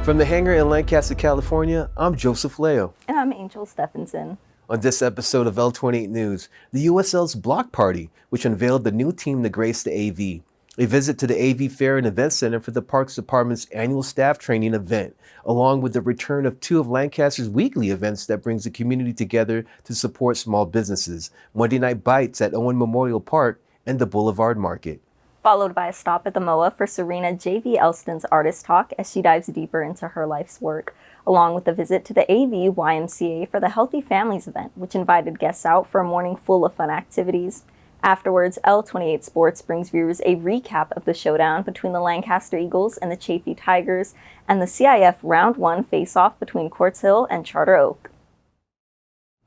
From the hangar in Lancaster, California, I'm Joseph Leo. And I'm Angel Stephenson. On this episode of L28 News, the USL's block party, which unveiled the new team to grace the AV. A visit to the AV Fair and Event Center for the Parks Department's annual staff training event, along with the return of two of Lancaster's weekly events that brings the community together to support small businesses, Monday Night Bites at Owen Memorial Park and the Boulevard Market. Followed by a stop at the MOAH for Serena JV Elston's Artist Talk as she dives deeper into her life's work, along with a visit to the AV YMCA for the Healthy Families event, which invited guests out for a morning full of fun activities. Afterwards, L28 Sports brings viewers a recap of the showdown between the Lancaster Eagles and the Chaffey Tigers and the CIF Round 1 face-off between Quartz Hill and Charter Oak.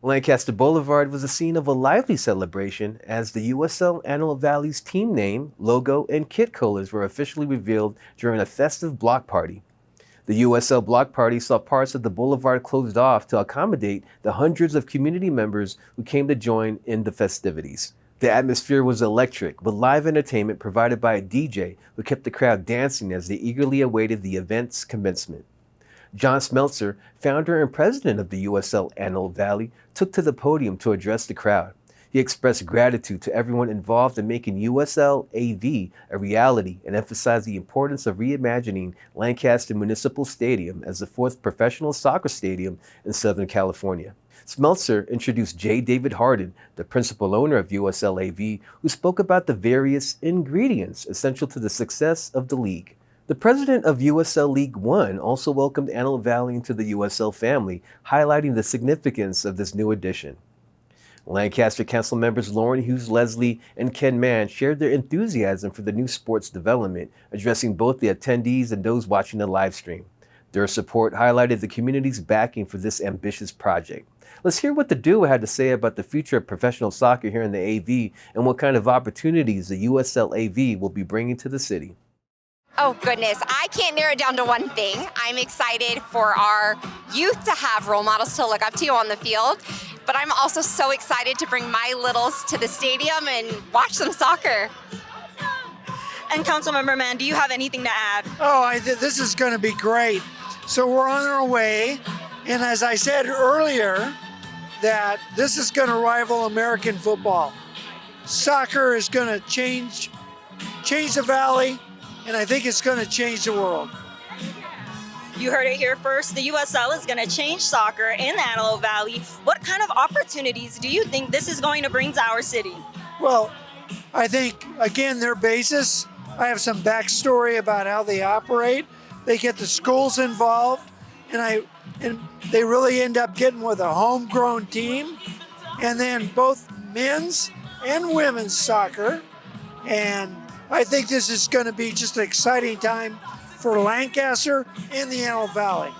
Lancaster Boulevard was the scene of a lively celebration as the USL Antelope Valley's team name, logo, and kit colors were officially revealed during a festive block party. The USL block party saw parts of the boulevard closed off to accommodate the hundreds of community members who came to join in the festivities. The atmosphere was electric, with live entertainment provided by a DJ who kept the crowd dancing as they eagerly awaited the event's commencement. John Smeltzer, founder and president of the USL Antelope Valley, took to the podium to address the crowd. He expressed gratitude to everyone involved in making USLAV a reality and emphasized the importance of reimagining Lancaster Municipal Stadium as the fourth professional soccer stadium in Southern California. Smeltzer introduced J. David Harden, the principal owner of USLAV, who spoke about the various ingredients essential to the success of the league. The president of USL League One also welcomed Antelope Valley into the USL family, highlighting the significance of this new addition. Lancaster Council members Lauren Hughes Leslie and Ken Mann shared their enthusiasm for the new sports development, addressing both the attendees and those watching the live stream. Their support highlighted the community's backing for this ambitious project. Let's hear what the duo had to say about the future of professional soccer here in the AV and what kind of opportunities the USLAV will be bringing to the city. Oh goodness, I can't narrow it down to one thing. I'm excited for our youth to have role models to look up to on the field, but I'm also so excited to bring my littles to the stadium and watch some soccer. And Councilmember Mann, do you have anything to add? Oh, this is going to be great. So we're on our way, and as I said earlier, that this is going to rival American football. Soccer is going to change the valley, and I think it's going to change the world. You heard it here first. The USL is going to change soccer in the Antelope Valley. What kind of opportunities do you think this is going to bring to our city? Well, I think, again, their basis, I have some backstory about how they operate. They get the schools involved, and they really end up getting with a homegrown team, and then both men's and women's soccer. And I think this is going to be just an exciting time for Lancaster and the Antelope Valley.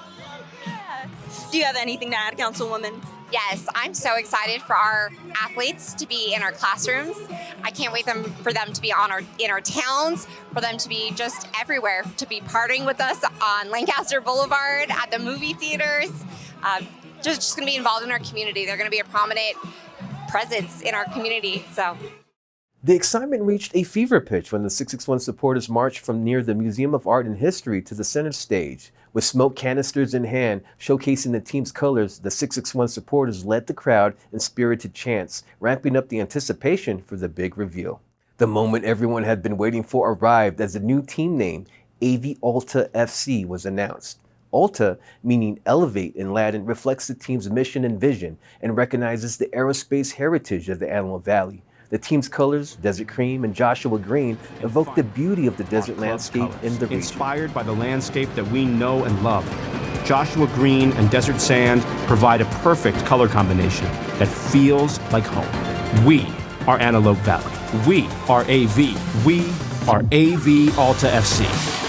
Do you have anything to add, Councilwoman? Yes, I'm so excited for our athletes to be in our classrooms. I can't wait for them to be in our towns, for them to be just everywhere, to be partying with us on Lancaster Boulevard, at the movie theaters, just going to be involved in our community. They're going to be a prominent presence in our community. So. The excitement reached a fever pitch when the 661 supporters marched from near the Museum of Art and History to the center stage. With smoke canisters in hand, showcasing the team's colors, the 661 supporters led the crowd in spirited chants, ramping up the anticipation for the big reveal. The moment everyone had been waiting for arrived as the new team name, AV Alta FC, was announced. Alta, meaning elevate in Latin, reflects the team's mission and vision and recognizes the aerospace heritage of the Antelope Valley. The team's colors, desert cream and Joshua green, evoke the beauty of the desert landscape in the region. Inspired by the landscape that we know and love, Joshua green and desert sand provide a perfect color combination that feels like home. We are Antelope Valley. We are AV. We are AV Alta FC.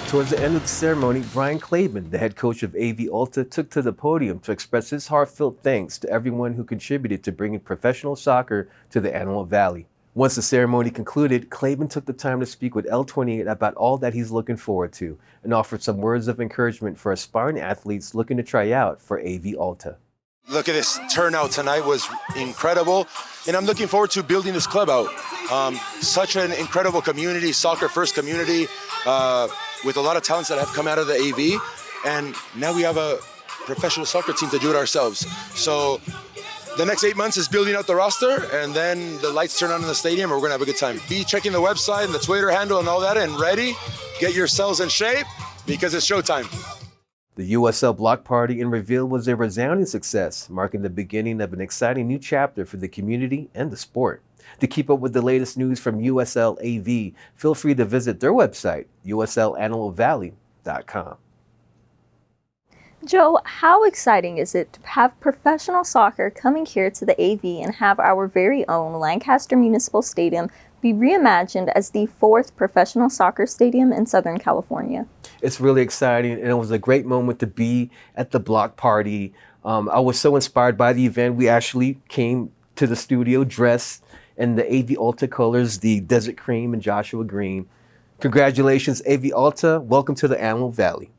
Towards the end of the ceremony, Brian Claiborne, the head coach of AV Alta, took to the podium to express his heartfelt thanks to everyone who contributed to bringing professional soccer to the Antelope Valley. Once the ceremony concluded, Claiborne took the time to speak with L28 about all that he's looking forward to and offered some words of encouragement for aspiring athletes looking to try out for AV Alta. Look at this turnout tonight was incredible, and I'm looking forward to building this club out. Such an incredible community, soccer first community. with a lot of talents that have come out of the AV. And now we have a professional soccer team to do it ourselves. So the next 8 months is building out the roster, and then the lights turn on in the stadium, and we're gonna have a good time. Be checking the website and the Twitter handle and all that, and ready. Get yourselves in shape because it's showtime. The USL Block Party in Reveal was a resounding success, marking the beginning of an exciting new chapter for the community and the sport. To keep up with the latest news from USLAV, feel free to visit their website, uslantelovalley.com. Joe, how exciting is it to have professional soccer coming here to the AV and have our very own Lancaster Municipal Stadium be reimagined as the 4th professional soccer stadium in Southern California? It's really exciting, and it was a great moment to be at the block party. I was so inspired by the event. We actually came to the studio dressed in the AV Alta colors, the Desert Cream and Joshua Green. Congratulations, AV Alta. Welcome to the Antelope Valley.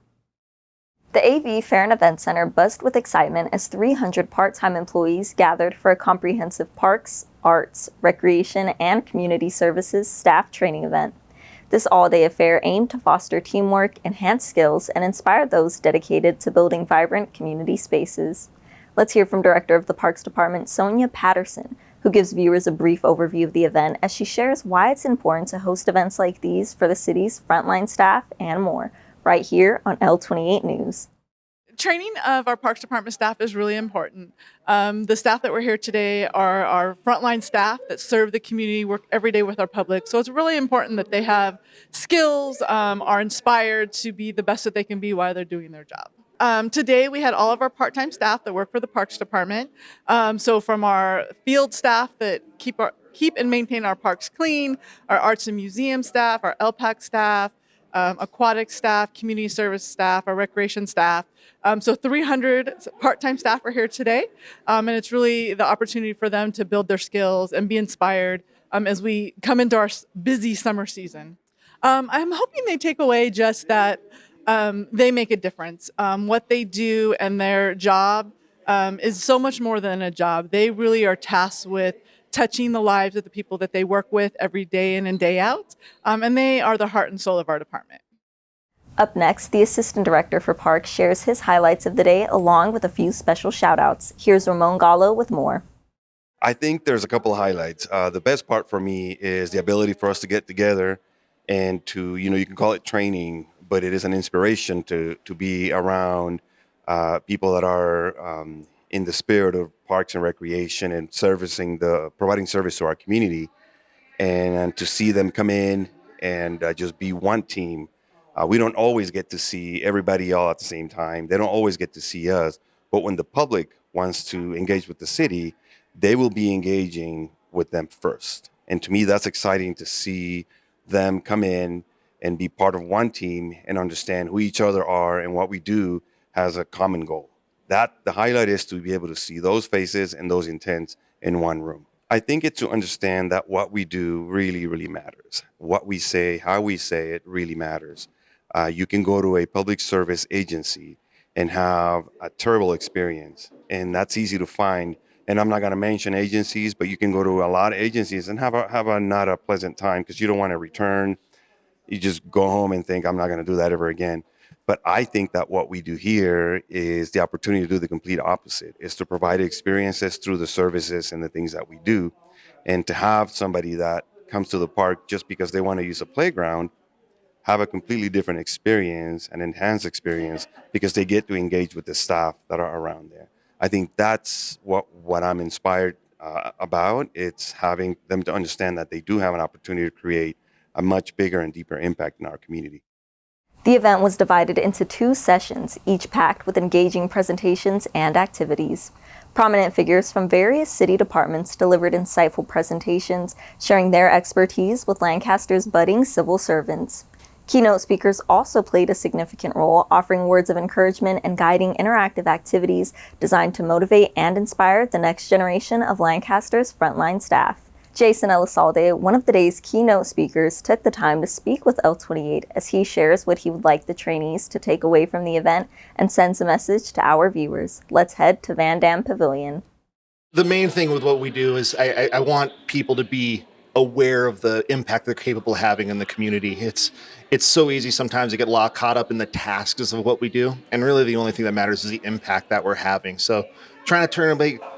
The AV Fair and Event Center buzzed with excitement as 300 part-time employees gathered for a comprehensive parks, arts, recreation, and community services staff training event. This all-day affair aimed to foster teamwork, enhance skills, and inspire those dedicated to building vibrant community spaces. Let's hear from Director of the Parks Department, Sonia Patterson, who gives viewers a brief overview of the event as she shares why it's important to host events like these for the city's frontline staff and more, right here on L28 News. Training of our Parks Department staff is really important. The staff that we're here today are our frontline staff that serve the community, work every day with our public. So it's really important that they have skills, are inspired to be the best that they can be while they're doing their job. Today we had all of our part-time staff that work for the Parks Department. So from our field staff that keep and maintain our parks clean, our arts and museum staff, our LPAC staff, aquatic staff, community service staff, our recreation staff. So 300 part-time staff are here today, and it's really the opportunity for them to build their skills and be inspired as we come into our busy summer season. I'm hoping they take away just that they make a difference. What they do and their job is so much more than a job. They really are tasked with touching the lives of the people that they work with every day in and day out, and they are the heart and soul of our department. Up next, the Assistant Director for Parks shares his highlights of the day along with a few special shout-outs. Here's Ramon Gallo with more. I think there's a couple of highlights. The best part for me is the ability for us to get together and to, you can call it training, but it is an inspiration to be around people that are in the spirit of parks and recreation and providing service to our community, and to see them come in and just be one team. We don't always get to see everybody all at the same time. They don't always get to see us, but when the public wants to engage with the city, they will be engaging with them first. And to me, that's exciting to see them come in and be part of one team and understand who each other are and what we do has a common goal. The highlight is to be able to see those faces and those intents in one room. I think it's to understand that what we do really, really matters. What we say, how we say it really matters. You can go to a public service agency and have a terrible experience, and that's easy to find. And I'm not going to mention agencies, but you can go to a lot of agencies and have a not a pleasant time because you don't want to return. You just go home and think, I'm not going to do that ever again. But I think that what we do here is the opportunity to do the complete opposite, is to provide experiences through the services and the things that we do. And to have somebody that comes to the park just because they want to use a playground, have a completely different experience, an enhanced experience, because they get to engage with the staff that are around there. I think that's what I'm inspired about. It's having them to understand that they do have an opportunity to create a much bigger and deeper impact in our community. The event was divided into 2 sessions, each packed with engaging presentations and activities. Prominent figures from various city departments delivered insightful presentations, sharing their expertise with Lancaster's budding civil servants. Keynote speakers also played a significant role, offering words of encouragement and guiding interactive activities designed to motivate and inspire the next generation of Lancaster's frontline staff. Jason Elizalde, one of the day's keynote speakers, took the time to speak with L28 as he shares what he would like the trainees to take away from the event and sends a message to our viewers. Let's head to Van Dam Pavilion. The main thing with what we do is I want people to be aware of the impact they're capable of having in the community. It's so easy sometimes to get caught up in the tasks of what we do, and really the only thing that matters is the impact that we're having. So trying to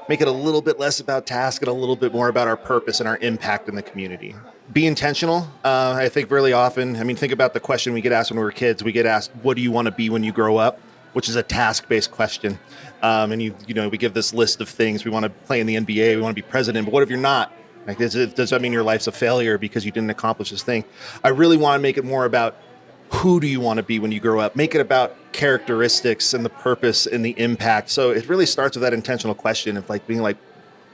make it a little bit less about task and a little bit more about our purpose and our impact in the community. Be intentional. I think really often, think about the question we get asked when we were kids. We get asked, what do you want to be when you grow up? Which is a task-based question. And we give this list of things. We want to play in the NBA, we want to be president, but what if you're not? Like, does that mean your life's a failure because you didn't accomplish this thing? I really want to make it more about who do you want to be when you grow up? Make it about characteristics and the purpose and the impact. So it really starts with that intentional question of being like,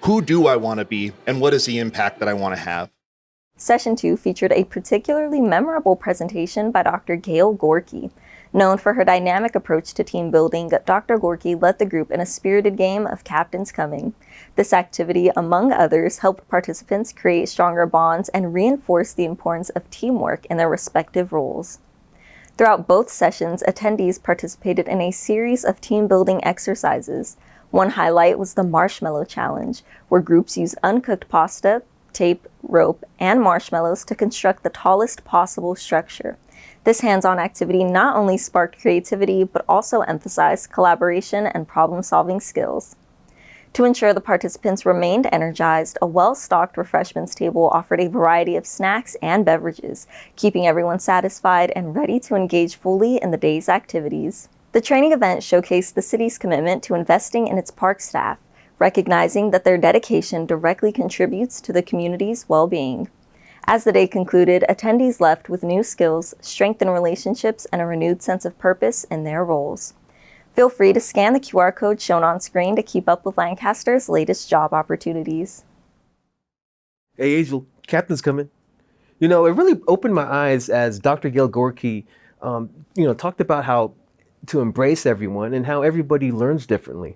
who do I want to be and what is the impact that I want to have? Session 2 featured a particularly memorable presentation by Dr. Gail Gorky. Known for her dynamic approach to team building, Dr. Gorky led the group in a spirited game of Captain's Coming. This activity, among others, helped participants create stronger bonds and reinforce the importance of teamwork in their respective roles. Throughout both sessions, attendees participated in a series of team-building exercises. One highlight was the Marshmallow Challenge, where groups used uncooked pasta, tape, rope, and marshmallows to construct the tallest possible structure. This hands-on activity not only sparked creativity, but also emphasized collaboration and problem-solving skills. To ensure the participants remained energized, a well-stocked refreshments table offered a variety of snacks and beverages, keeping everyone satisfied and ready to engage fully in the day's activities. The training event showcased the city's commitment to investing in its park staff, recognizing that their dedication directly contributes to the community's well-being. As the day concluded, attendees left with new skills, strengthened relationships, and a renewed sense of purpose in their roles. Feel free to scan the QR code shown on screen to keep up with Lancaster's latest job opportunities. Hey, Angel, Captain's coming. It really opened my eyes as Dr. Gail Gorky, talked about how to embrace everyone and how everybody learns differently.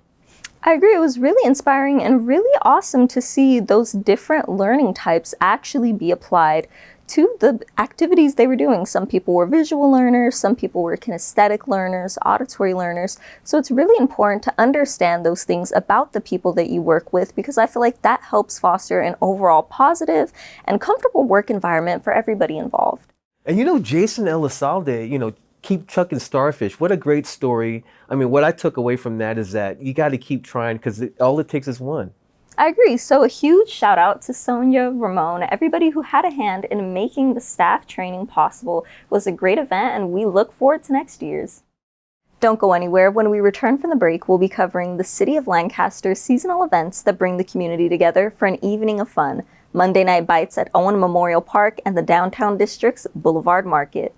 I agree. It was really inspiring and really awesome to see those different learning types actually be applied to the activities they were doing. Some people were visual learners, some people were kinesthetic learners, auditory learners. So it's really important to understand those things about the people that you work with, because I feel like that helps foster an overall positive and comfortable work environment for everybody involved. And Jason Elizalde, keep chucking starfish. What a great story. What I took away from that is that you got to keep trying, because all it takes is one. I agree. So a huge shout out to Sonia, Ramon, everybody who had a hand in making the staff training possible. It was a great event and we look forward to next year's. Don't go anywhere. When we return from the break, we'll be covering the City of Lancaster's seasonal events that bring the community together for an evening of fun. Monday Night Bites at Owen Memorial Park and the downtown district's Boulevard Market.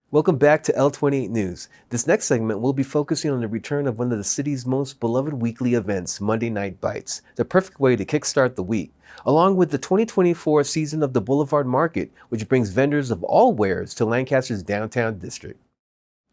Welcome back to L28 News. This next segment will be focusing on the return of one of the city's most beloved weekly events, Monday Night Bites, the perfect way to kickstart the week, along with the 2024 season of the Boulevard Market, which brings vendors of all wares to Lancaster's downtown district.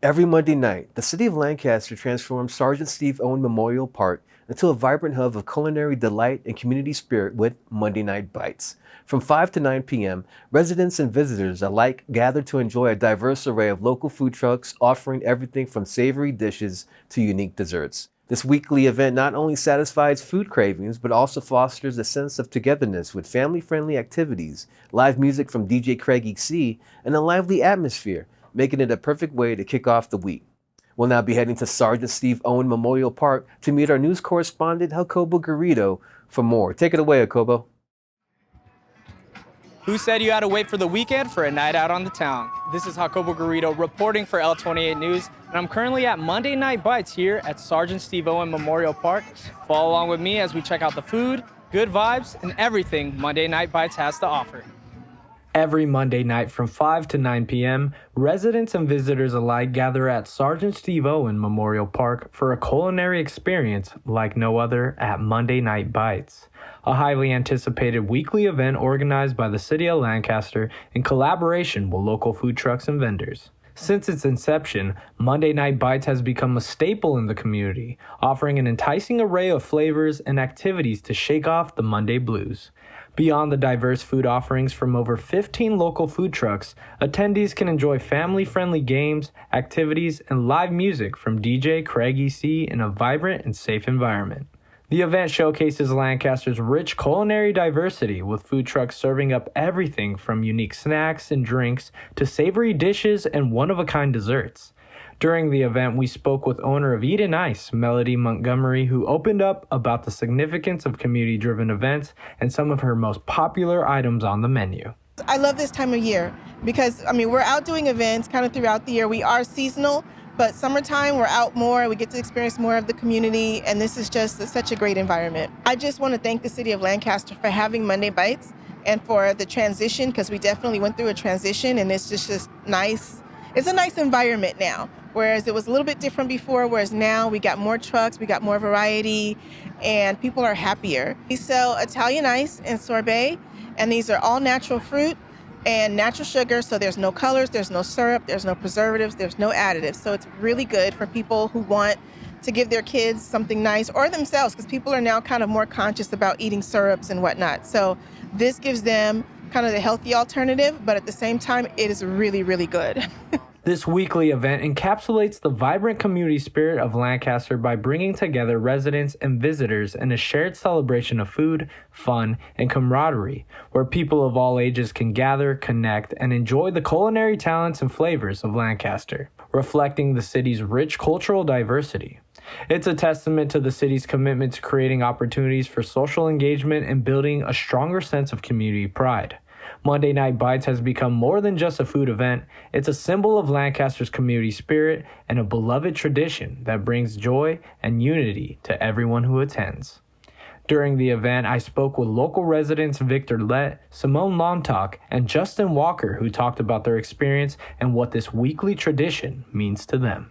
Every Monday night, the City of Lancaster transforms Sergeant Steve Owen Memorial Park into a vibrant hub of culinary delight and community spirit with Monday Night Bites. From 5 to 9 p.m., residents and visitors alike gather to enjoy a diverse array of local food trucks offering everything from savory dishes to unique desserts. This weekly event not only satisfies food cravings, but also fosters a sense of togetherness with family-friendly activities, live music from DJ Craigie C, and a lively atmosphere, making it a perfect way to kick off the week. We'll now be heading to Sergeant Steve Owen Memorial Park to meet our news correspondent, Jacobo Garrido, for more. Take it away, Jacobo. Who said you had to wait for the weekend for a night out on the town? This is Jacobo Garrido reporting for L28 News, and I'm currently at Monday Night Bites here at Sergeant Steve Owen Memorial Park. Follow along with me as we check out the food, good vibes, and everything Monday Night Bites has to offer. Every Monday night from 5 to 9 p.m., residents and visitors alike gather at Sergeant Steve Owen Memorial Park for a culinary experience like no other at Monday Night Bites, a highly anticipated weekly event organized by the City of Lancaster in collaboration with local food trucks and vendors. Since its inception, Monday Night Bites has become a staple in the community, offering an enticing array of flavors and activities to shake off the Monday blues. Beyond the diverse food offerings from over 15 local food trucks, attendees can enjoy family-friendly games, activities, and live music from DJ Craigie C in a vibrant and safe environment. The event showcases Lancaster's rich culinary diversity, with food trucks serving up everything from unique snacks and drinks to savory dishes and one-of-a-kind desserts. During the event, we spoke with owner of Eat and Ice, Melody Montgomery, who opened up about the significance of community-driven events and some of her most popular items on the menu. I love this time of year because, we're out doing events kind of throughout the year. We are seasonal, but summertime, we're out more. We get to experience more of the community, and this is just such a great environment. I just want to thank the city of Lancaster for having Monday Bites and for the transition, because we definitely went through a transition, and it's just nice. It's a nice environment now, whereas it was a little bit different before, whereas now we got more trucks, we got more variety, and people are happier. We sell Italian ice and sorbet, and these are all natural fruit and natural sugar, so there's no colors, there's no syrup, there's no preservatives, there's no additives. So it's really good for people who want to give their kids something nice, or themselves, because people are now kind of more conscious about eating syrups and whatnot. So this gives them kind of the healthy alternative, but at the same time, it is really, really good. This weekly event encapsulates the vibrant community spirit of Lancaster by bringing together residents and visitors in a shared celebration of food, fun, and camaraderie, where people of all ages can gather, connect, and enjoy the culinary talents and flavors of Lancaster, reflecting the city's rich cultural diversity. It's a testament to the city's commitment to creating opportunities for social engagement and building a stronger sense of community pride. Monday Night Bites has become more than just a food event. It's a symbol of Lancaster's community spirit and a beloved tradition that brings joy and unity to everyone who attends. During the event, I spoke with local residents Victor Lett, Simone Lontock, and Justin Walker, who talked about their experience and what this weekly tradition means to them.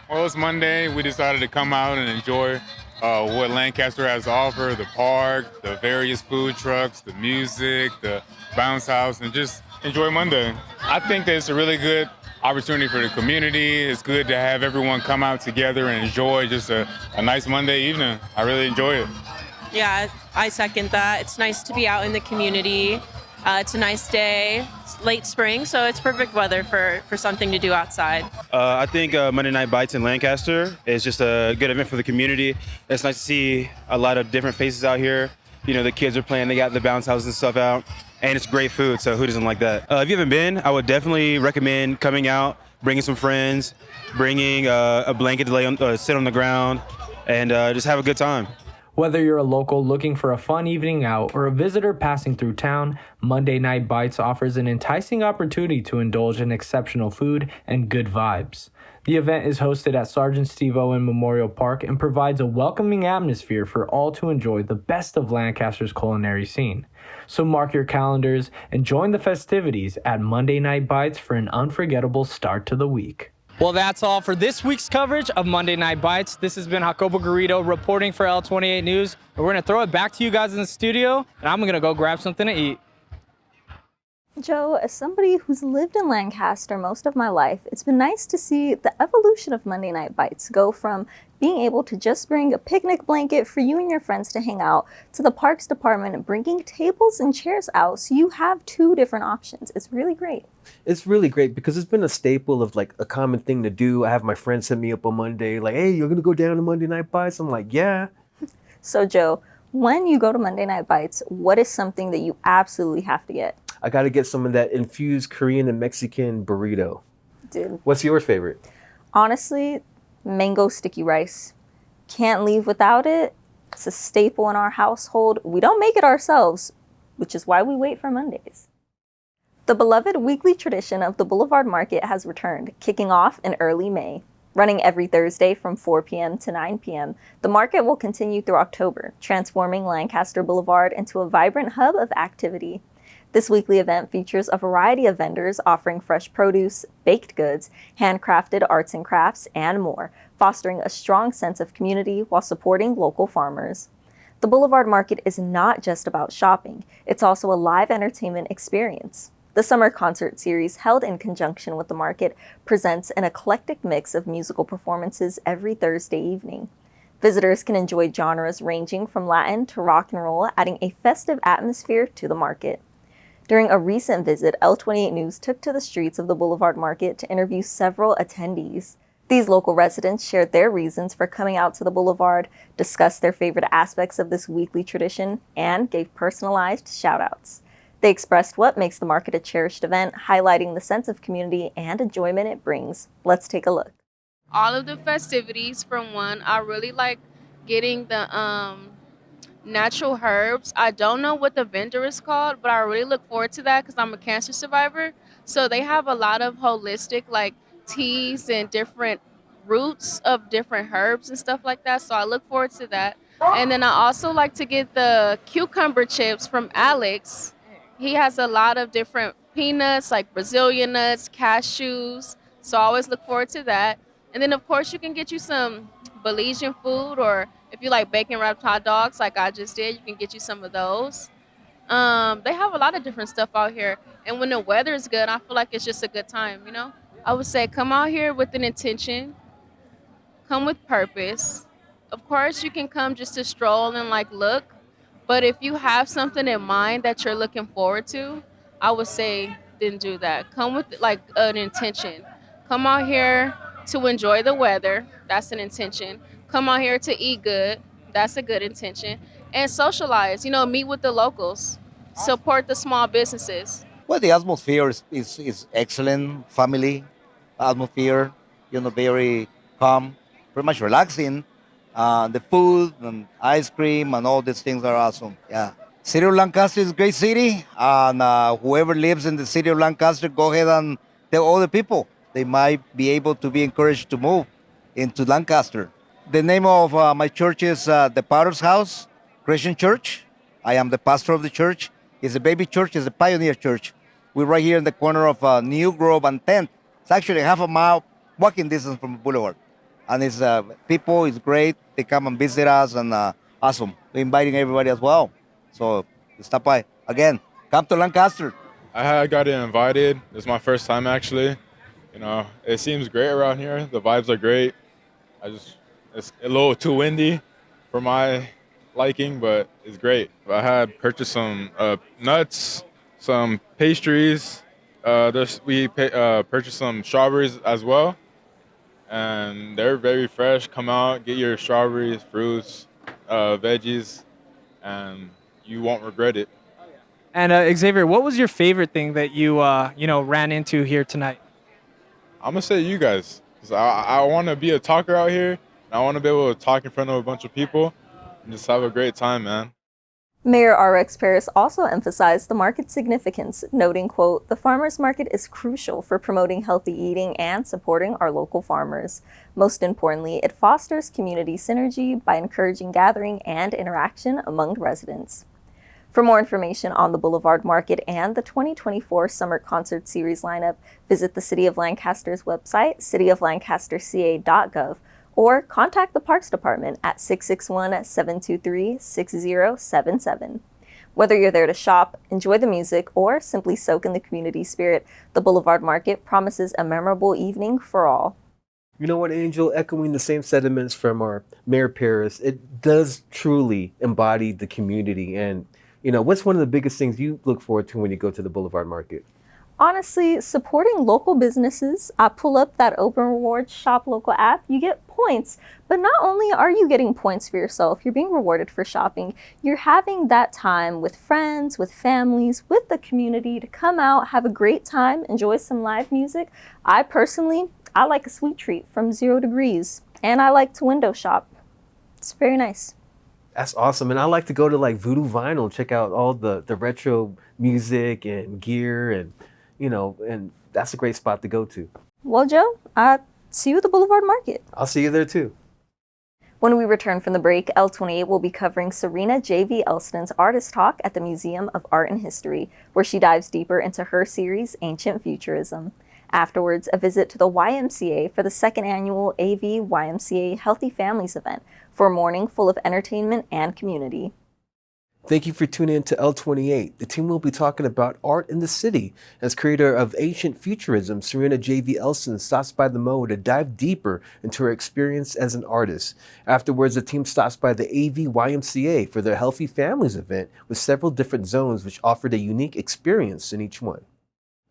Well, it's Monday. We decided to come out and enjoy what Lancaster has to offer, the park, the various food trucks, the music, the bounce house, and just enjoy Monday. I think that it's a really good opportunity for the community. It's good to have everyone come out together and enjoy just a nice Monday evening. I really enjoy it. Yeah, I second that. It's nice to be out in the community. It's a nice day. It's late spring, so it's perfect weather for something to do outside. I think Monday Night Bites in Lancaster is just a good event for the community. It's nice to see a lot of different faces out here. You know, the kids are playing, they got the bounce houses and stuff out, and it's great food, so who doesn't like that? If you haven't been, I would definitely recommend coming out, bringing some friends, bringing a blanket to sit on the ground, and just have a good time. Whether you're a local looking for a fun evening out or a visitor passing through town, Monday Night Bites offers an enticing opportunity to indulge in exceptional food and good vibes. The event is hosted at Sergeant Steve Owen Memorial Park and provides a welcoming atmosphere for all to enjoy the best of Lancaster's culinary scene. So mark your calendars and join the festivities at Monday Night Bites for an unforgettable start to the week. Well, that's all for this week's coverage of Monday Night Bites. This has been Jacobo Garrido reporting for L28 News. And we're going to throw it back to you guys in the studio, and I'm going to go grab something to eat. Joe, as somebody who's lived in Lancaster most of my life, it's been nice to see the evolution of Monday Night Bites go from being able to just bring a picnic blanket for you and your friends to hang out to the Parks Department bringing tables and chairs out so you have two different options. It's really great. It's really great because it's been a staple of like a common thing to do. I have my friends hit me up on Monday like, hey, you're going to go down to Monday Night Bites? I'm like, yeah. So Joe, when you go to Monday Night Bites, what is something that you absolutely have to get? I got to get some of that infused Korean and Mexican burrito. Dude. What's your favorite? Honestly, mango sticky rice. Can't leave without it. It's a staple in our household. We don't make it ourselves, which is why we wait for Mondays. The beloved weekly tradition of the Boulevard Market has returned, kicking off in early May. Running every Thursday from 4 p.m. to 9 p.m., the market will continue through October, transforming Lancaster Boulevard into a vibrant hub of activity. This weekly event features a variety of vendors offering fresh produce, baked goods, handcrafted arts and crafts, and more, fostering a strong sense of community while supporting local farmers. The Boulevard Market is not just about shopping, it's also a live entertainment experience. The summer concert series, held in conjunction with the market, presents an eclectic mix of musical performances every Thursday evening. Visitors can enjoy genres ranging from Latin to rock and roll, adding a festive atmosphere to the market. During a recent visit, L28 News took to the streets of the Boulevard Market to interview several attendees. These local residents shared their reasons for coming out to the boulevard, discussed their favorite aspects of this weekly tradition, and gave personalized shout-outs. They expressed what makes the market a cherished event, highlighting the sense of community and enjoyment it brings. Let's take a look. All of the festivities, from one, I really like getting the natural herbs. I don't know what the vendor is called, but I really look forward to that because I'm a cancer survivor. So they have a lot of holistic like teas and different roots of different herbs and stuff like that. So I look forward to that. And then I also like to get the cucumber chips from Alex. He has a lot of different peanuts like Brazilian nuts, cashews. So I always look forward to that. And then of course you can get you some Belizean food, or if you like bacon wrapped hot dogs like I just did, you can get you some of those. They have a lot of different stuff out here. And when the weather is good, I feel like it's just a good time, you know? I would say come out here with an intention, come with purpose. Of course, you can come just to stroll and like look, but if you have something in mind that you're looking forward to, I would say then do that. Come with like an intention. Come out here to enjoy the weather. That's an intention. Come out here to eat good. That's a good intention. And socialize, you know, meet with the locals. Support the small businesses. Well, the atmosphere is excellent, family atmosphere, you know, very calm, pretty much relaxing. The food and ice cream and all these things are awesome. Yeah. City of Lancaster is a great city, and whoever lives in the city of Lancaster, go ahead and tell other people. They might be able to be encouraged to move into Lancaster. The name of my church is the PARCS House Christian Church. I am the pastor of the church. It's a baby church. It's a pioneer church. We're right here in the corner of New Grove and 10th. It's actually half a mile walking distance from the boulevard. And it's people is great. They come and visit us, and awesome. We're inviting everybody as well. So stop by. Again, come to Lancaster. I got invited. It's my first time actually. You know, it seems great around here. The vibes are great. It's a little too windy for my liking, but it's great. I had purchased some nuts, some pastries. We purchased some strawberries as well, and they're very fresh. Come out, get your strawberries, fruits, veggies, and you won't regret it. And Xavier, what was your favorite thing that you ran into here tonight? I'm gonna say you guys, 'cause I want to be a talker out here. I want to be able to talk in front of a bunch of people and just have a great time, man. Mayor RX Paris also emphasized the market's significance, noting, quote, "The farmers market is crucial for promoting healthy eating and supporting our local farmers. Most importantly, it fosters community synergy by encouraging gathering and interaction among residents." For more information on the Boulevard Market and the 2024 Summer Concert Series lineup, visit the City of Lancaster's website, cityoflancasterca.gov, or contact the Parks Department at 661-723-6077. Whether you're there to shop, enjoy the music, or simply soak in the community spirit, the Boulevard Market promises a memorable evening for all. You know what, Angel? Echoing the same sentiments from our Mayor Paris, it does truly embody the community. And, you know, what's one of the biggest things you look forward to when you go to the Boulevard Market? Honestly, supporting local businesses. I pull up that Open Rewards Shop Local app, you get points. But not only are you getting points for yourself, you're being rewarded for shopping. You're having that time with friends, with families, with the community to come out, have a great time, enjoy some live music. I like a sweet treat from 0 Degrees, and I like to window shop. It's very nice. That's awesome. And I like to go to like Voodoo Vinyl, check out all the retro music and gear, and and that's a great spot to go to. Well, Joe, I see you at the Boulevard Market. I'll see you there too. When we return from the break, L28 will be covering Serena J.V. Elston's Artist Talk at the Museum of Art and History, where she dives deeper into her series, Ancient Futurism. Afterwards, a visit to the YMCA for the second annual AV YMCA Healthy Families event for a morning full of entertainment and community. Thank you for tuning in to L28. The team will be talking about art in the city. As creator of Ancient Futurism, Serena J.V. Elston stops by the MOAH to dive deeper into her experience as an artist. Afterwards, the team stops by the AV YMCA for their Healthy Families event with several different zones which offered a unique experience in each one.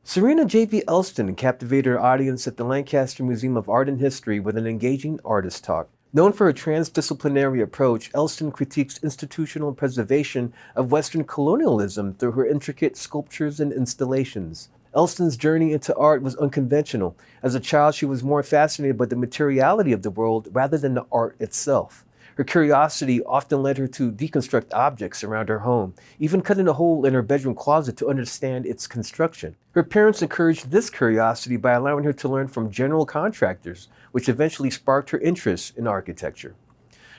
Serena J.V. Elston captivated her audience at the Lancaster Museum of Art and History with an engaging artist talk. Known for her transdisciplinary approach, Elston critiques institutional preservation of Western colonialism through her intricate sculptures and installations. Elston's journey into art was unconventional. As a child, she was more fascinated by the materiality of the world rather than the art itself. Her curiosity often led her to deconstruct objects around her home, even cutting a hole in her bedroom closet to understand its construction. Her parents encouraged this curiosity by allowing her to learn from general contractors, which eventually sparked her interest in architecture.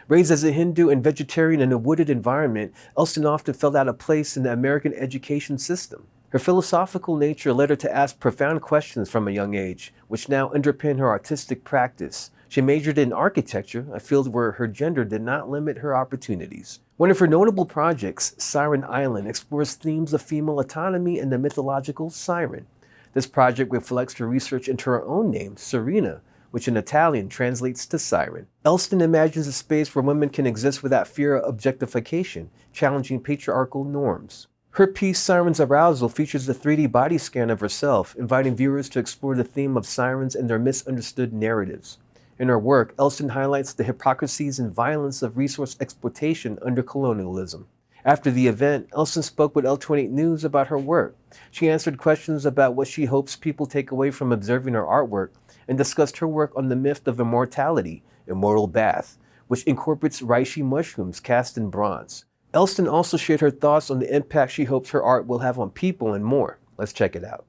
Raised as a Hindu and vegetarian in a wooded environment, Elston often felt out of place in the American education system. Her philosophical nature led her to ask profound questions from a young age, which now underpin her artistic practice. She majored in architecture, a field where her gender did not limit her opportunities. One of her notable projects, Siren Island, explores themes of female autonomy and the mythological siren. This project reflects her research into her own name, Serena, which in Italian translates to siren. Elston imagines a space where women can exist without fear of objectification, challenging patriarchal norms. Her piece, Siren's Arousal, features a 3D body scan of herself, inviting viewers to explore the theme of sirens and their misunderstood narratives. In her work, Elston highlights the hypocrisies and violence of resource exploitation under colonialism. After the event, Elston spoke with L28 News about her work. She answered questions about what she hopes people take away from observing her artwork and discussed her work on the myth of immortality, Immortal Bath, which incorporates reishi mushrooms cast in bronze. Elston also shared her thoughts on the impact she hopes her art will have on people and more. Let's check it out.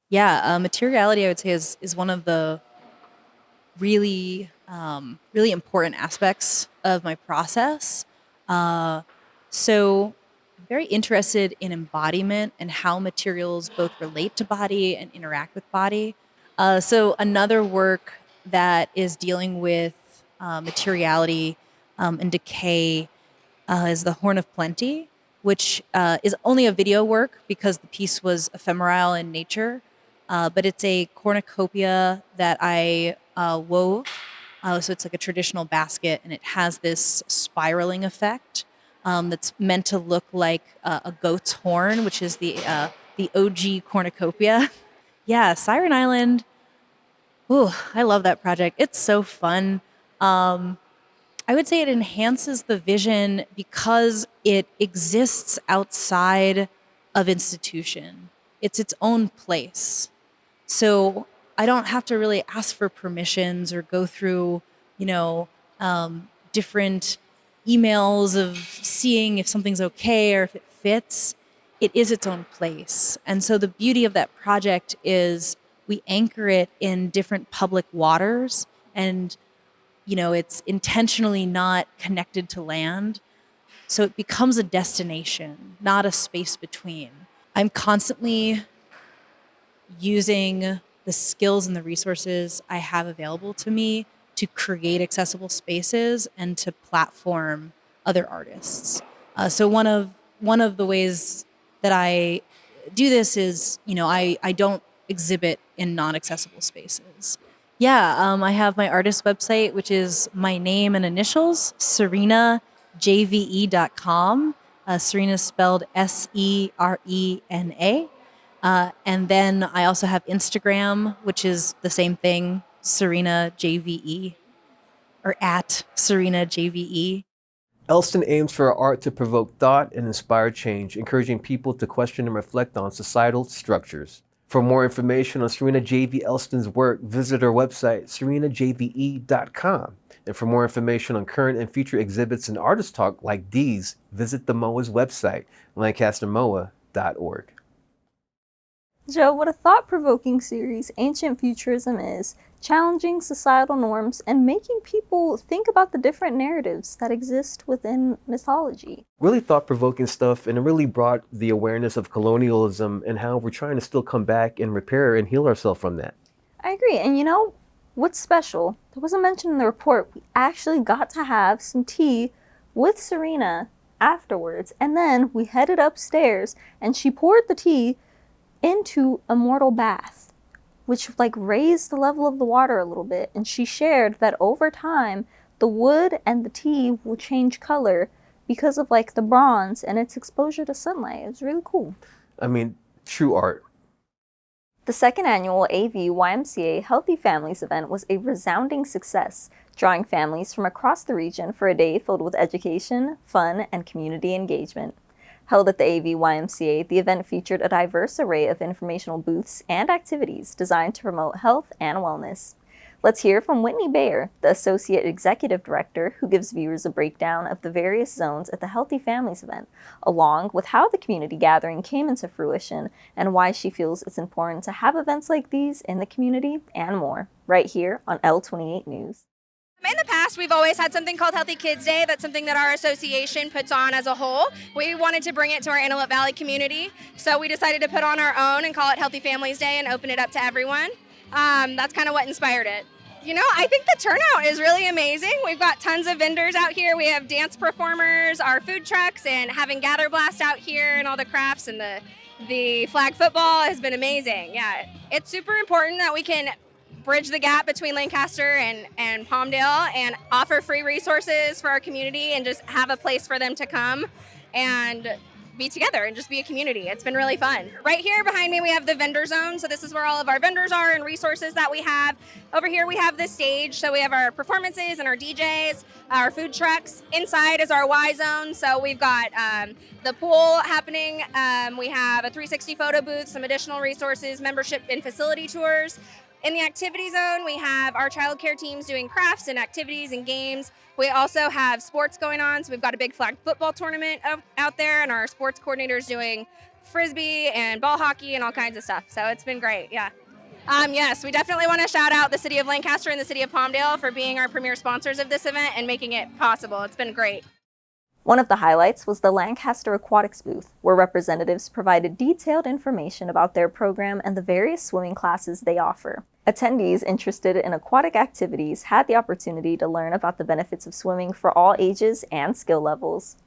Yeah, materiality, I would say, is one of the really, really important aspects of my process. So I'm very interested in embodiment and how materials both relate to body and interact with body. So another work that is dealing with materiality and decay is the Horn of Plenty, which is only a video work because the piece was ephemeral in nature. But it's a cornucopia that I wove. So it's like a traditional basket, and it has this spiraling effect that's meant to look like a goat's horn, which is the OG cornucopia. Yeah, Siren Island. Ooh, I love that project. It's so fun. I would say it enhances the vision because it exists outside of institution. It's its own place. So I don't have to really ask for permissions or go through, different emails of seeing if something's okay or if it fits. It is its own place. And so the beauty of that project is we anchor it in different public waters, and it's intentionally not connected to land. So it becomes a destination, not a space between. I'm constantly using the skills and the resources I have available to me to create accessible spaces and to platform other artists. So one of the ways that I do this is, I don't exhibit in non-accessible spaces. Yeah, I have my artist website, which is my name and initials, serenajve.com. Serena is spelled Serena. And then I also have Instagram, which is the same thing, Serena JVE, or at Serena JVE. Elston aims for her art to provoke thought and inspire change, encouraging people to question and reflect on societal structures. For more information on Serena J.V. Elston's work, visit her website, serenajve.com. And for more information on current and future exhibits and artist talk like these, visit the MOAH's website, lancastermoah.org. Joe, what a thought-provoking series Ancient Futurism is, challenging societal norms and making people think about the different narratives that exist within mythology. Really thought-provoking stuff, and it really brought the awareness of colonialism and how we're trying to still come back and repair and heal ourselves from that. I agree, and what's special, that wasn't mentioned in the report, we actually got to have some tea with Serena afterwards, and then we headed upstairs and she poured the tea into Immortal Bath, which raised the level of the water a little bit. And she shared that over time, the wood and the tea will change color because of the bronze and its exposure to sunlight. It was really cool. I mean, true art. The second annual AV YMCA Healthy Families event was a resounding success, drawing families from across the region for a day filled with education, fun, and community engagement. Held at the AV YMCA, the event featured a diverse array of informational booths and activities designed to promote health and wellness. Let's hear from Whitney Bayer, the Associate Executive Director, who gives viewers a breakdown of the various zones at the Healthy Families event, along with how the community gathering came into fruition and why she feels it's important to have events like these in the community and more, right here on L28 News. In the past, we've always had something called Healthy Kids Day. That's something that our association puts on as a whole. We wanted to bring it to our Antelope Valley community, so we decided to put on our own and call it Healthy Families Day and open it up to everyone. That's kind of what inspired it. You know, I think the turnout is really amazing. We've got tons of vendors out here. We have dance performers, our food trucks, and having Gather Blast out here and all the crafts and the flag football has been amazing. Yeah, it's super important that we can bridge the gap between Lancaster and Palmdale and offer free resources for our community and just have a place for them to come and be together and just be a community. It's been really fun. Right here behind me we have the vendor zone, so this is where all of our vendors are and resources that we have. Over here we have the stage, so we have our performances and our DJs, our food trucks. Inside is our Y zone, so we've got the pool happening. We have a 360 photo booth, some additional resources, membership and facility tours. In the activity zone, we have our child care teams doing crafts and activities and games. We also have sports going on, so we've got a big flag football tournament out there, and our sports coordinators doing frisbee and ball hockey and all kinds of stuff. So it's been great, yeah. Yes, we definitely want to shout out the City of Lancaster and the City of Palmdale for being our premier sponsors of this event and making it possible. It's been great. One of the highlights was the Lancaster Aquatics booth, where representatives provided detailed information about their program and the various swimming classes they offer. Attendees interested in aquatic activities had the opportunity to learn about the benefits of swimming for all ages and skill levels.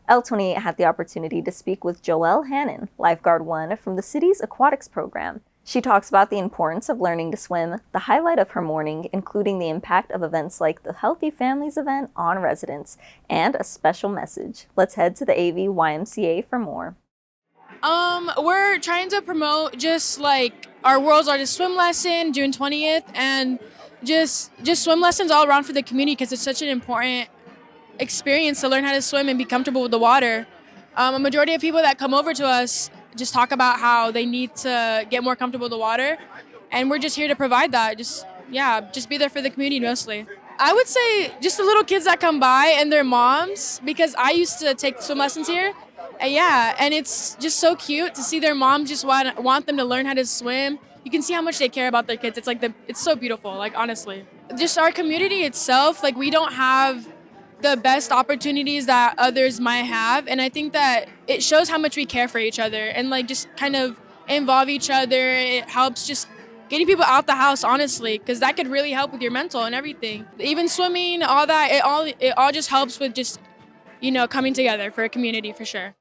L28 had the opportunity to speak with Joelle Hannon, Lifeguard 1 from the city's aquatics program. She talks about the importance of learning to swim, the highlight of her morning, including the impact of events like the Healthy Families event on residents, and a special message. Let's head to the AV YMCA for more. We're trying to promote just like our world's largest swim lesson, June 20th, and just swim lessons all around for the community because it's such an important experience to learn how to swim and be comfortable with the water. A majority of people that come over to us just talk about how they need to get more comfortable with the water, and we're just here to provide that. Just be there for the community mostly. I would say just the little kids that come by and their moms, because I used to take swim lessons here. And it's just so cute to see their moms just want them to learn how to swim. You can see how much they care about their kids. It's so beautiful, like honestly. Just our community itself, like we don't have the best opportunities that others might have, and I think that it shows how much we care for each other and like just kind of involve each other. It helps just getting people out the house, honestly, because that could really help with your mental and everything. Even swimming, all that, it all just helps with just, coming together for a community for sure.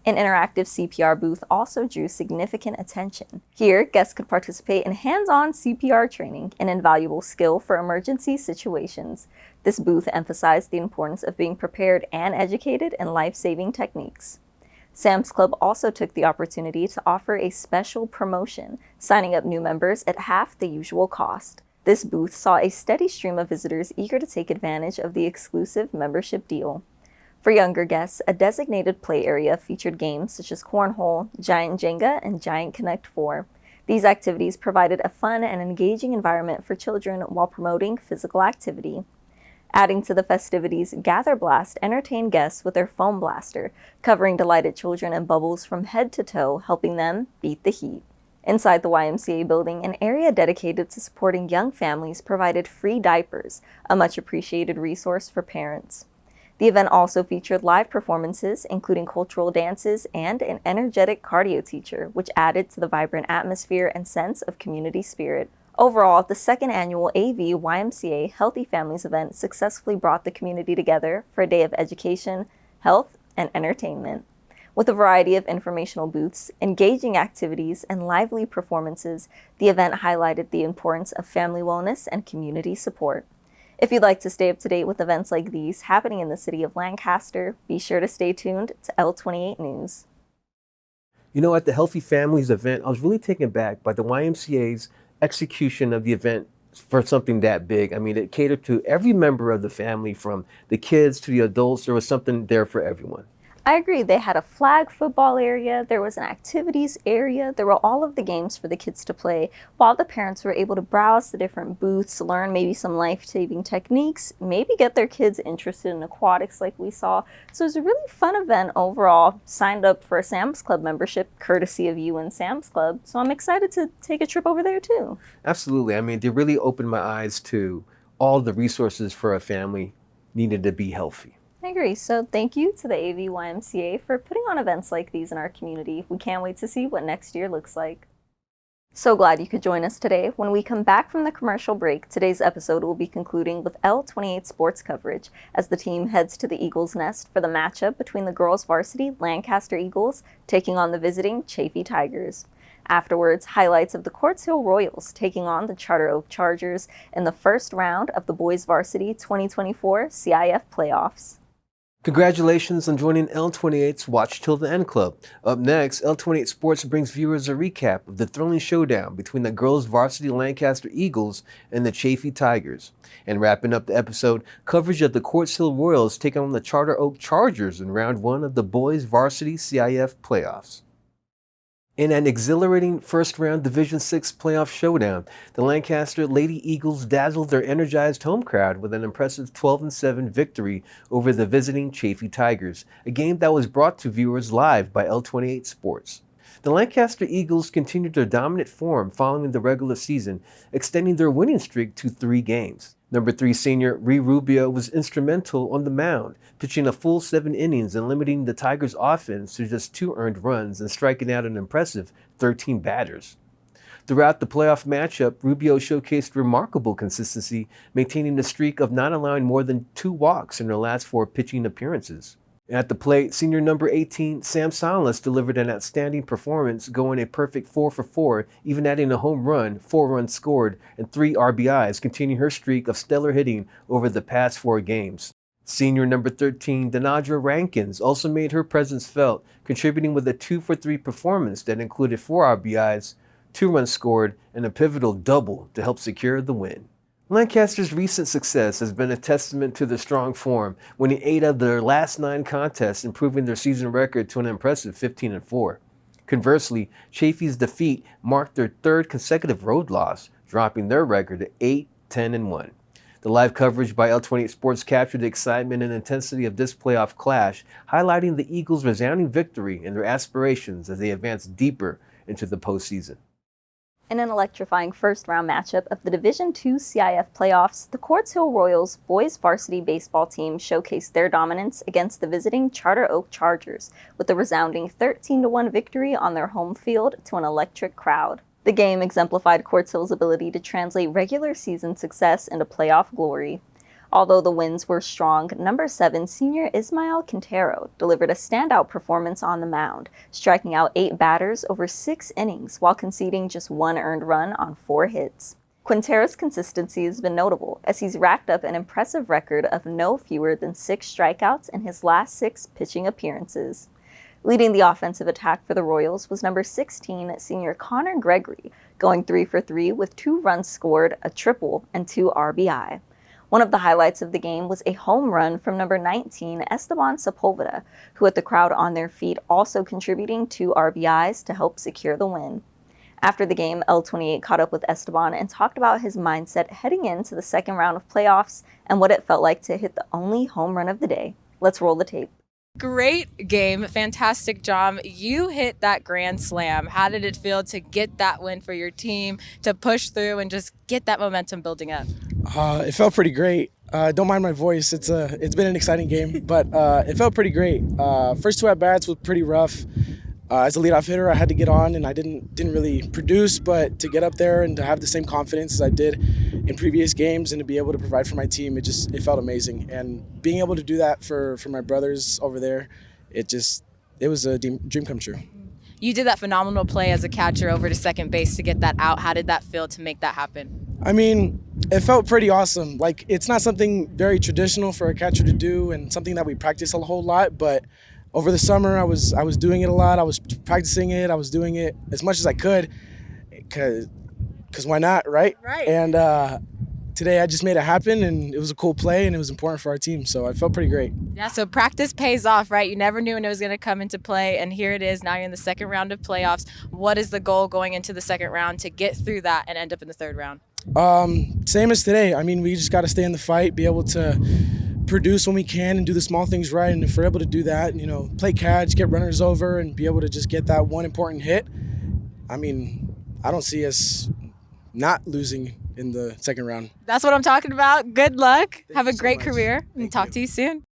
An interactive CPR booth also drew significant attention. Here, guests could participate in hands-on CPR training, an invaluable skill for emergency situations. This booth emphasized the importance of being prepared and educated in life-saving techniques. Sam's Club also took the opportunity to offer a special promotion, signing up new members at half the usual cost. This booth saw a steady stream of visitors eager to take advantage of the exclusive membership deal. For younger guests, a designated play area featured games such as Cornhole, Giant Jenga, and Giant Connect 4. These activities provided a fun and engaging environment for children while promoting physical activity. Adding to the festivities, Gather Blast entertained guests with their foam blaster, covering delighted children in bubbles from head to toe, helping them beat the heat. Inside the YMCA building, an area dedicated to supporting young families provided free diapers, a much appreciated resource for parents. The event also featured live performances, including cultural dances and an energetic cardio teacher, which added to the vibrant atmosphere and sense of community spirit. Overall, the second annual AV YMCA Healthy Families event successfully brought the community together for a day of education, health, and entertainment. With a variety of informational booths, engaging activities, and lively performances, the event highlighted the importance of family wellness and community support. If you'd like to stay up to date with events like these happening in the city of Lancaster, be sure to stay tuned to L28 News. You know, at the Healthy Families event, I was really taken back by the YMCA's execution of the event for something that big. I mean, it catered to every member of the family, from the kids to the adults. There was something there for everyone. I agree. They had a flag football area, there was an activities area, there were all of the games for the kids to play, while the parents were able to browse the different booths, learn maybe some life-saving techniques, maybe get their kids interested in aquatics like we saw. So it was a really fun event overall. Signed up for a Sam's Club membership, courtesy of you and Sam's Club, so I'm excited to take a trip over there too. Absolutely. I mean, they really opened my eyes to all the resources for a family needed to be healthy. I agree. So thank you to the AV YMCA for putting on events like these in our community. We can't wait to see what next year looks like. So glad you could join us today. When we come back from the commercial break, today's episode will be concluding with L28 sports coverage as the team heads to the Eagles' Nest for the matchup between the girls' varsity Lancaster Eagles taking on the visiting Chaffey Tigers. Afterwards, highlights of the Quartz Royals taking on the Charter Oak Chargers in the first round of the boys' varsity 2024 CIF playoffs. Congratulations on joining L28's Watch Till the End Club. Up next, L28 Sports brings viewers a recap of the thrilling showdown between the girls' varsity Lancaster Eagles and the Chaffey Tigers. And wrapping up the episode, coverage of the Quartz Hill Royals taking on the Charter Oak Chargers in round 1 of the boys' varsity CIF playoffs. In an exhilarating first-round Division VI playoff showdown, the Lancaster Lady Eagles dazzled their energized home crowd with an impressive 12-7 victory over the visiting Chaffey Tigers, a game that was brought to viewers live by L28 Sports. The Lancaster Eagles continued their dominant form following the regular season, extending their winning streak to 3 games. Number 3 senior Ree Rubio was instrumental on the mound, pitching a full 7 innings and limiting the Tigers' offense to just 2 earned runs and striking out an impressive 13 batters. Throughout the playoff matchup, Rubio showcased remarkable consistency, maintaining a streak of not allowing more than 2 walks in her last 4 pitching appearances. At the plate, senior number 18, Sam Salas, delivered an outstanding performance, going a perfect 4 for 4, even adding a home run, 4 runs scored, and 3 RBIs, continuing her streak of stellar hitting over the past 4 games. Senior number 13, Denadra Rankins, also made her presence felt, contributing with a 2 for 3 performance that included 4 RBIs, 2 runs scored, and a pivotal double to help secure the win. Lancaster's recent success has been a testament to their strong form, winning 8 of their last 9 contests, improving their season record to an impressive 15-4. Conversely, Chaffey's defeat marked their 3rd consecutive road loss, dropping their record to 8-10-1. The live coverage by L28 Sports captured the excitement and intensity of this playoff clash, highlighting the Eagles' resounding victory and their aspirations as they advance deeper into the postseason. In an electrifying first-round matchup of the Division II CIF playoffs, the Quartz Hill Royals boys varsity baseball team showcased their dominance against the visiting Charter Oak Chargers with a resounding 13-1 victory on their home field to an electric crowd. The game exemplified Quartz Hill's ability to translate regular season success into playoff glory. Although the wins were strong, number 7 senior Ismael Quintero delivered a standout performance on the mound, striking out 8 batters over 6 innings while conceding just 1 earned run on 4 hits. Quintero's consistency has been notable, as he's racked up an impressive record of no fewer than 6 strikeouts in his last 6 pitching appearances. Leading the offensive attack for the Royals was number 16 senior Connor Gregory, going 3 for 3 with 2 runs scored, a triple, and 2 RBI. One of the highlights of the game was a home run from number 19, Esteban Sepulveda, who had the crowd on their feet, also contributing 2 RBIs to help secure the win. After the game, L28 caught up with Esteban and talked about his mindset heading into the second round of playoffs and what it felt like to hit the only home run of the day. Let's roll the tape. Great game. Fantastic job. You hit that grand slam. How did it feel to get that win for your team, to push through and just get that momentum building up? It felt pretty great. Don't mind my voice. It's been an exciting game, but it felt pretty great. First 2 at-bats were pretty rough. As a leadoff hitter, I had to get on, and I didn't really produce, but to get up there and to have the same confidence as I did in previous games and to be able to provide for my team, it felt amazing. And being able to do that for my brothers over there, it was a dream come true. You did that phenomenal play as a catcher over to second base to get that out. How did that feel to make that happen? I mean, it felt pretty awesome. Like, it's not something very traditional for a catcher to do and something that we practice a whole lot, but over the summer, I was doing it a lot. I was practicing it. I was doing it as much as I could, because why not, right? Right. And today I just made it happen, and it was a cool play, and it was important for our team. So I felt pretty great. Yeah, so practice pays off, right? You never knew when it was going to come into play, and here it is. Now you're in the second round of playoffs. What is the goal going into the second round to get through that and end up in the third round? Same as today. I mean, we just got to stay in the fight, be able to produce when we can and do the small things right. And if we're able to do that, play catch, get runners over, and be able to just get that one important hit, I mean, I don't see us not losing in the second round. That's what I'm talking about. Good luck. Have a great career, and talk to you soon.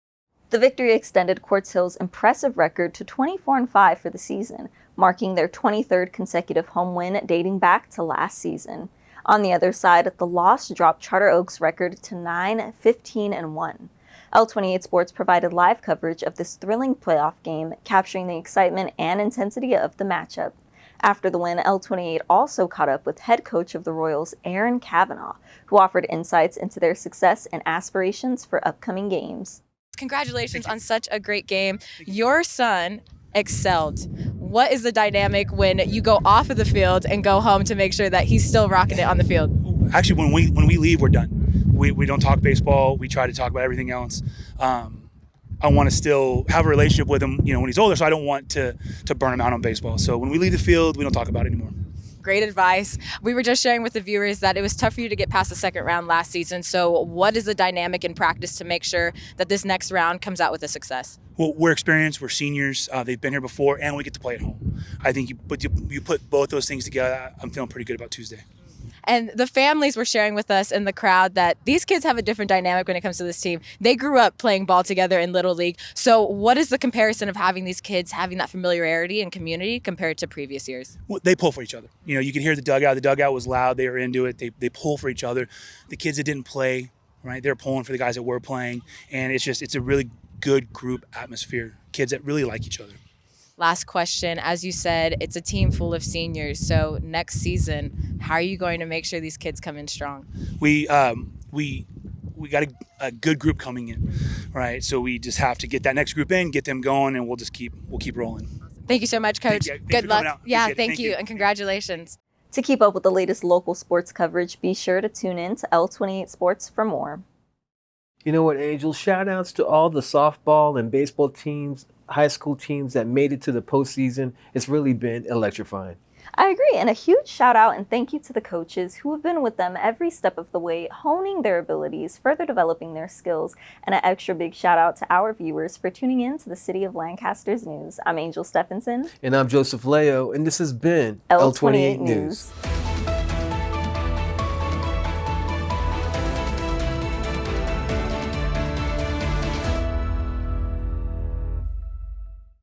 The victory extended Quartz Hill's impressive record to 24-5 for the season, marking their 23rd consecutive home win dating back to last season. On the other side, the loss dropped Charter Oak's record to 9-15-1. L28 Sports provided live coverage of this thrilling playoff game, capturing the excitement and intensity of the matchup. After the win, L28 also caught up with head coach of the Royals, Aaron Kavanaugh, who offered insights into their success and aspirations for upcoming games. Congratulations on such a great game. Your son excelled. What is the dynamic when you go off of the field and go home to make sure that he's still rocking it on the field? Actually, when we leave, we're done. We don't talk baseball. We try to talk about everything else. I want to still have a relationship with him, when he's older, so I don't want to burn him out on baseball. So when we leave the field, we don't talk about it anymore. Great advice. We were just sharing with the viewers that it was tough for you to get past the second round last season. So what is the dynamic in practice to make sure that this next round comes out with a success? Well, we're experienced. We're seniors. They've been here before, and we get to play at home. I think you put both those things together, I'm feeling pretty good about Tuesday. And the families were sharing with us in the crowd that these kids have a different dynamic when it comes to this team. They grew up playing ball together in Little League. So what is the comparison of having these kids having that familiarity and community compared to previous years? Well, they pull for each other. You can hear the dugout. The dugout was loud. They were into it. They pull for each other. The kids that didn't play, right, they're pulling for the guys that were playing. And it's a really good group atmosphere. Kids that really like each other. Last question. As you said, it's a team full of seniors. So next season, how are you going to make sure these kids come in strong? We got a good group coming in, right? So we just have to get that next group in, get them going, and we'll keep rolling. Thank you so much, Coach. Good luck. Yeah, thank you, and congratulations. To keep up with the latest local sports coverage, be sure to tune in to L28 Sports for more. You know what, Angel? Shout outs to all the softball and baseball teams, high school teams that made it to the postseason. It's really been electrifying. I agree, and a huge shout out and thank you to the coaches who have been with them every step of the way, honing their abilities, further developing their skills, and an extra big shout out to our viewers for tuning in to the City of Lancaster's news. I'm Angel Stephenson. And I'm Joseph Leo, and this has been L28 News.